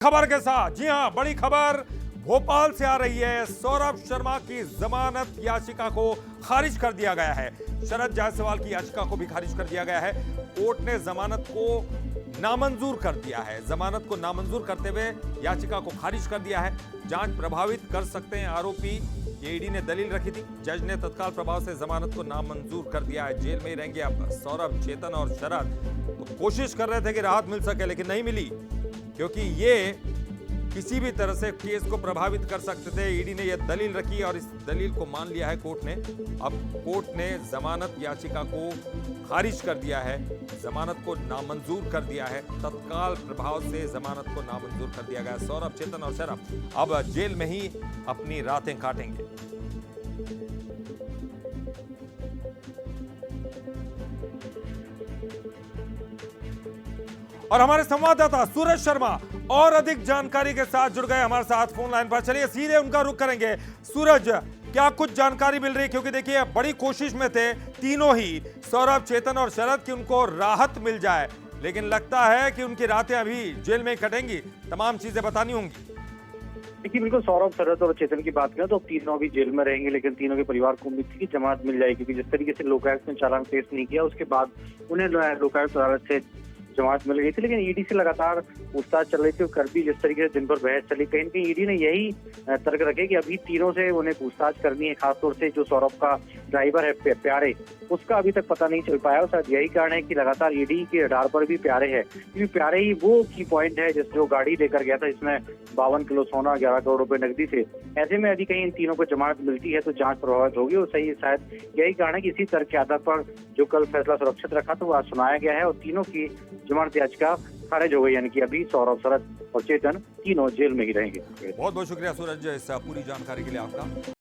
खबर के साथ, जी हां, बड़ी खबर भोपाल से आ रही है। सौरभ शर्मा की जमानत याचिका को खारिज कर दिया गया है। शरद जायसवाल की याचिका को भी खारिज कर दिया गया है। कोर्ट ने जमानत को नामंजूर कर दिया है। जमानत को नामंजूर करते हुए याचिका को खारिज कर दिया है। जांच प्रभावित कर सकते हैं आरोपी, ईडी ने दलील रखी थी। जज ने तत्काल प्रभाव से जमानत को नामंजूर कर दिया है। जेल में ही रहेंगे अब सौरभ, चेतन और शरद। तो कोशिश कर रहे थे कि राहत मिल सके, लेकिन नहीं मिली, क्योंकि ये किसी भी तरह से केस को प्रभावित कर सकते थे। ईडी ने यह दलील रखी और इस दलील को मान लिया है कोर्ट ने। अब कोर्ट ने जमानत याचिका को खारिज कर दिया है, जमानत को नामंजूर कर दिया है। तत्काल प्रभाव से जमानत को नामंजूर कर दिया गया। सौरभ, चेतन और शरद अब जेल में ही अपनी रातें काटेंगे। और हमारे संवाददाता सूरज शर्मा और अधिक जानकारी के साथ जुड़ गए हमारे साथ फोन लाइन पर। चलिए सीधे उनका रुख करेंगे। सूरज, क्या कुछ जानकारी मिल रही है? क्योंकि देखिए, बड़ी कोशिश में थे तीनों ही, सौरभ, चेतन और शरद, की उनको राहत मिल जाए, लेकिन लगता है कि उनकी रातें अभी जेल में ही कटेंगी। तमाम चीजें बतानी होंगी। देखिए, बिल्कुल सौरभ, शरद और चेतन की बात करें तो तीनों भी जेल में रहेंगे, लेकिन तीनों के परिवार को उम्मीद थी कि जमानत मिल जाएगी, क्योंकि जिस तरीके से लोकायुक्त ने चालान पेश नहीं किया, उसके बाद उन्हें लोकायुक्त अदालत से जमानत मिल गई थी। लेकिन ईडी से लगातार पूछताछ चल रही थी और कर भी जिस तरीके से दिन भर बहस चली, कहीं न कहीं ईडी ने यही तर्क रखे कि अभी तीनों से उन्हें पूछताछ करनी है। खासतौर से जो सौरभ का ड्राइवर है प्यारे, उसका अभी तक पता नहीं चल पाया। शायद यही कारण है कि लगातार ईडी के रडार पर भी प्यारे है, क्योंकि प्यारे ही वो की पॉइंट है जो गाड़ी लेकर गया था, जिसमें 52 किलो सोना, 11 करोड़ रुपए नकदी थे। ऐसे में यदि कहीं इन तीनों को जमानत मिलती है तो जांच प्रभावित होगी। और सही शायद यही कारण है कि इसी तर्क के आधार पर जो कल फैसला सुरक्षित रखा था वो आज सुनाया गया है और तीनों की जमानत याचिका खारिज हो गई। यानी कि अभी सौरभ, शरद और चेतन तीनों जेल में ही रहेंगे। बहुत बहुत शुक्रिया सूरज, इस पूरी जानकारी के लिए आपका।